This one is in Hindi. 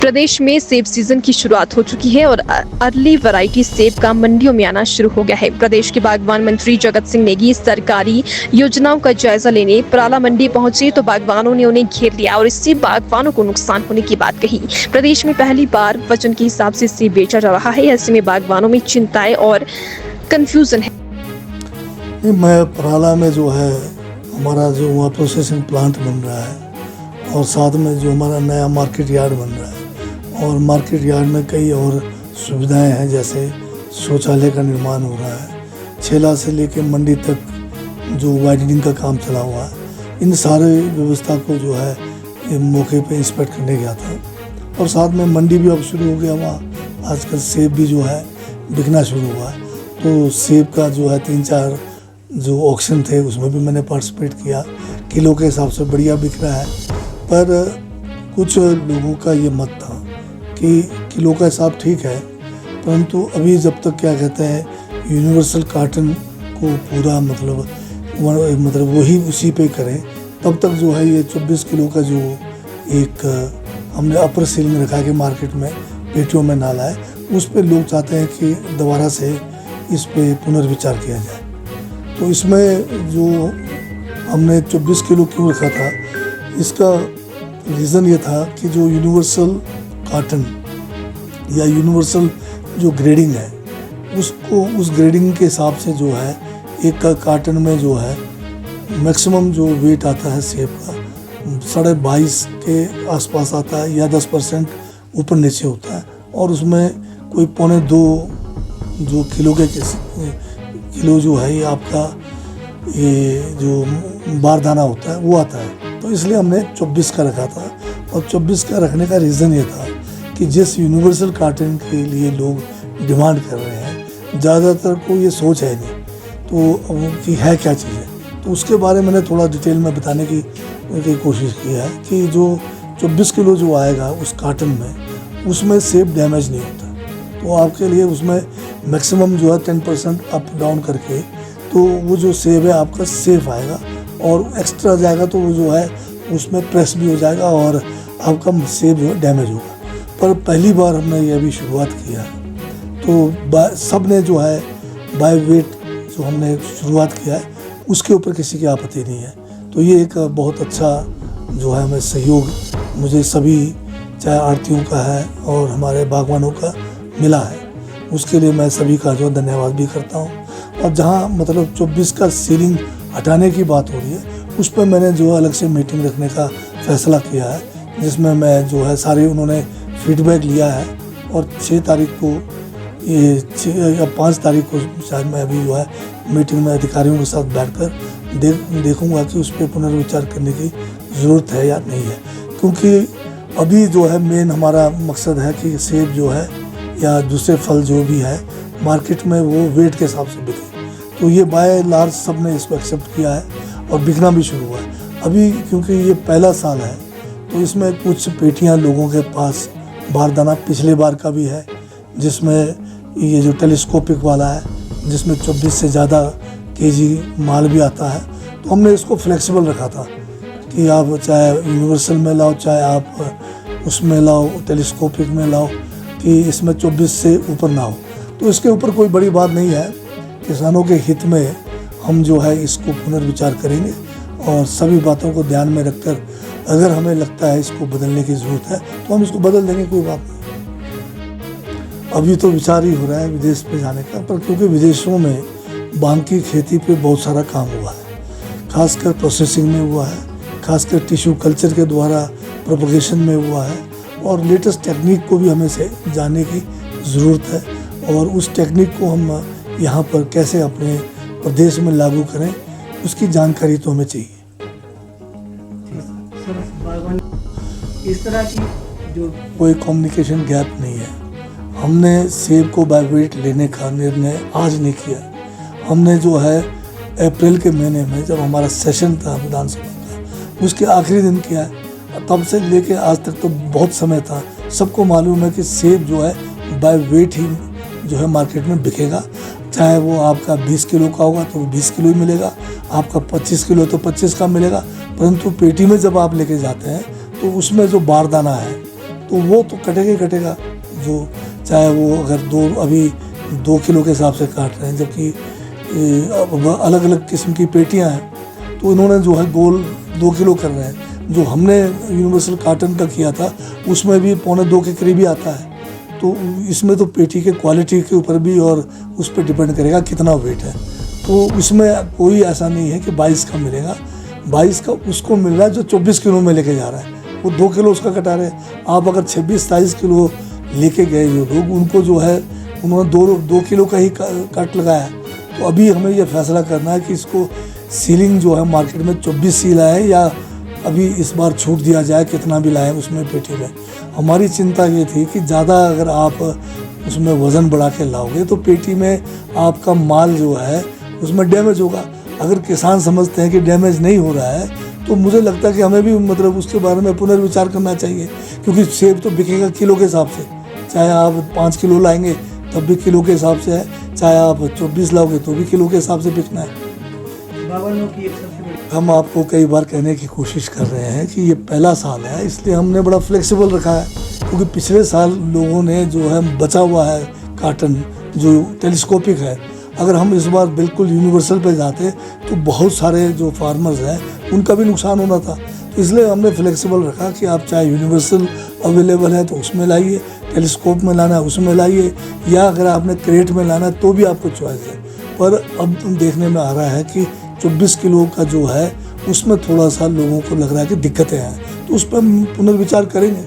प्रदेश में सेब सीजन की शुरुआत हो चुकी है और अर्ली वैरायटी सेब का मंडियों में आना शुरू हो गया है। प्रदेश के बागवान मंत्री जगत सिंह नेगी सरकारी योजनाओं का जायजा लेने पराला मंडी पहुंचे तो बागवानों ने उन्हें घेर लिया और इससे बागवानों को नुकसान होने की बात कही। प्रदेश में पहली बार वजन के हिसाब से सेब बेचा जा रहा है, ऐसे में बागवानों में चिंताएं और कंफ्यूजन है। मैं पराला में जो है हमारा जो वहाँ प्रोसेसिंग प्लांट बन रहा है और साथ में जो हमारा नया मार्केट यार्ड बन रहा है और मार्केट यार्ड में कई और सुविधाएं हैं, जैसे शौचालय का निर्माण हो रहा है, ठेला से लेकर मंडी तक जो वाइडनिंग का काम चला हुआ है। इन सारे व्यवस्था को जो है मौके पे इंस्पेक्ट करने गया था और साथ में मंडी भी अब शुरू हो गया। वहाँ आजकल सेब भी जो है बिकना शुरू हुआ है, तो सेब का जो है 3-4 जो ऑक्शन थे उसमें भी मैंने पार्टिसिपेट किया। किलो के हिसाब से बढ़िया बिक रहा है, पर कुछ लोगों का ये मत था कि किलो का हिसाब ठीक है, परंतु अभी जब तक क्या कहते हैं यूनिवर्सल कार्टन को पूरा मतलब वही उसी पे करें, तब तक जो है ये 24 किलो का जो एक हमने अपर सील में रखा कि मार्केट में पेटियों में ना लाए, उस पे लोग चाहते हैं कि दोबारा से इस पे पुनर्विचार किया जाए। तो इसमें जो हमने 24 किलो क्यों रखा था, इसका रीज़न ये था कि जो यूनिवर्सल कार्टन या यूनिवर्सल जो ग्रेडिंग है उसको उस ग्रेडिंग के हिसाब से जो है एक कार्टन में जो है मैक्सिमम जो वेट आता है सेब का 22.5 के आसपास आता है या 10% ऊपर नीचे होता है, और उसमें कोई 1.25 जो किलो के किलो जो है ये आपका ये जो बारदाना होता है वो आता है। तो इसलिए हमने 24 का रखा था, और 24 का रखने का रीज़न ये था कि जिस यूनिवर्सल कार्टन के लिए लोग डिमांड कर रहे हैं, ज़्यादातर को ये सोच है नहीं तो कि है क्या चीज़ है, तो उसके बारे में मैंने थोड़ा डिटेल में बताने की कोशिश की है कि जो 24 किलो जो आएगा उस कार्टन में उसमें सेब डैमेज नहीं होता, तो आपके लिए उसमें मैक्सिमम जो है 10% अप डाउन करके तो वो जो सेब है आपका सेफ आएगा, और एक्स्ट्रा जाएगा तो वो जो है उसमें प्रेस भी हो जाएगा और आपका सेब जो है डैमेज होगा। पर पहली बार हमने ये अभी शुरुआत किया है, तो सब ने जो है बाय वेट जो हमने शुरुआत किया है उसके ऊपर किसी की आपत्ति नहीं है। तो ये एक बहुत अच्छा जो है हमें सहयोग मुझे सभी चाहे आड़तियों का है और हमारे बागवानों का मिला है, उसके लिए मैं सभी का जो धन्यवाद भी करता हूँ। और जहाँ मतलब 24 का सीलिंग हटाने की बात हो रही है, उस पर मैंने जो अलग से मीटिंग रखने का फैसला किया है, जिसमें मैं जो है सारे उन्होंने फीडबैक लिया है, और 6 तारीख को ये 6 या 5 तारीख को शायद मैं अभी जो है मीटिंग में अधिकारियों के साथ बैठकर देखूंगा कि उस पर पुनर्विचार करने की ज़रूरत है या नहीं है, क्योंकि अभी जो है मेन हमारा मकसद है कि सेब जो है या दूसरे फल जो भी है मार्केट में वो वेट के हिसाब से बिके। तो ये बाय लार्ज सब ने इसको एक्सेप्ट किया है और बिकना भी शुरू हुआ है अभी, क्योंकि ये पहला साल है तो इसमें कुछ पेटियां लोगों के पास बारदाना पिछले बार का भी है, जिसमें ये जो टेलीस्कोपिक वाला है जिसमें 24 से ज़्यादा केजी माल भी आता है। तो हमने इसको फ्लेक्सिबल रखा था कि आप चाहे यूनिवर्सल में लाओ, चाहे आप उसमें लाओ, टेलीस्कोपिक में लाओ, कि इसमें 24 से ऊपर ना हो। तो इसके ऊपर कोई बड़ी बात नहीं है, किसानों के हित में हम जो है इसको पुनर्विचार करेंगे, और सभी बातों को ध्यान में रखकर अगर हमें लगता है इसको बदलने की ज़रूरत है तो हम इसको बदल देंगे, कोई बात नहीं। अभी तो विचार ही हो रहा है विदेश पे जाने का, पर क्योंकि विदेशों में भांग की खेती पे बहुत सारा काम हुआ है, खासकर प्रोसेसिंग में हुआ है, खासकर टिश्यू कल्चर के द्वारा प्रोपगेशन में हुआ है, और लेटेस्ट टेक्निक को भी हमें से जानने की ज़रूरत है, और उस टेक्निक को हम यहाँ पर कैसे अपने प्रदेश में लागू करें उसकी जानकारी तो हमें चाहिए। इस तरह की जो कोई कम्युनिकेशन गैप नहीं है। हमने सेब को बाय वेट लेने का निर्णय आज नहीं किया, हमने जो है अप्रैल के महीने में जब हमारा सेशन था विधानसभा का उसके आखिरी दिन किया है, तब से लेके आज तक तो बहुत समय था। सबको मालूम है कि सेब जो है बाय वेट ही जो है मार्केट में बिकेगा, चाहे वो आपका 20 किलो का होगा तो 20 किलो ही मिलेगा, आपका 25 किलो तो 25 का मिलेगा, परंतु पेटी में जब आप लेके जाते हैं तो उसमें जो बारदाना है तो वो तो कटेगा ही कटेगा। जो चाहे वो अगर अभी 2 किलो के हिसाब से काट रहे हैं, जबकि अब अलग अलग किस्म की पेटियां हैं, तो इन्होंने जो है गोल 2 किलो कर रहे हैं। जो हमने यूनिवर्सल कार्टन का किया था उसमें भी 1.25 के करीब ही आता है। तो इसमें तो पेटी के क्वालिटी के ऊपर भी और उस पर डिपेंड करेगा कितना वेट है। तो इसमें कोई ऐसा नहीं है कि 22 का मिलेगा। 22 का उसको मिल रहा है जो 24 किलो में लेके जा रहा है, वो 2 किलो उसका कटा रहे। आप अगर 26-27 किलो लेके गए जो लोग, उनको जो है उन्होंने 2 किलो का ही कट लगाया। तो अभी हमें यह फैसला करना है कि इसको सीलिंग जो है मार्केट में 24 सी लाए या अभी इस बार छूट दिया जाए, कितना भी लाएं उसमें पेटी में। हमारी चिंता ये थी कि ज़्यादा अगर आप उसमें वज़न बढ़ा के लाओगे तो पेटी में आपका माल जो है उसमें डैमेज होगा। अगर किसान समझते हैं कि डैमेज नहीं हो रहा है तो मुझे लगता है कि हमें भी मतलब उसके बारे में पुनर्विचार करना चाहिए, क्योंकि सेब तो बिकेगा किलो के हिसाब से। चाहे आप 5 किलो लाएंगे तब भी किलो के हिसाब से है, चाहे आप 24 लाओगे तो भी किलो के हिसाब से बिकना है। बावनों की एक सबसे बड़ी हम आपको कई बार कहने की कोशिश कर रहे हैं कि ये पहला साल है, इसलिए हमने बड़ा फ्लेक्सिबल रखा है। क्योंकि पिछले साल लोगों ने जो है बचा हुआ है कार्टन जो टेलीस्कोपिक है, अगर हम इस बार बिल्कुल यूनिवर्सल पे जाते तो बहुत सारे जो फार्मर्स हैं उनका भी नुकसान होना था। तो इसलिए हमने फ्लेक्सिबल रखा कि आप चाहे यूनिवर्सल अवेलेबल है तो उसमें लाइए, टेलीस्कोप में लाना है उसमें लाइए, या अगर आपने क्रेट में लाना है तो भी आपको चॉइस है। पर अब देखने में आ रहा है कि 24 किलो का जो है उसमें थोड़ा सा लोगों को लग रहा है कि दिक्कतें हैं, तो उस पर पुनर्विचार करेंगे।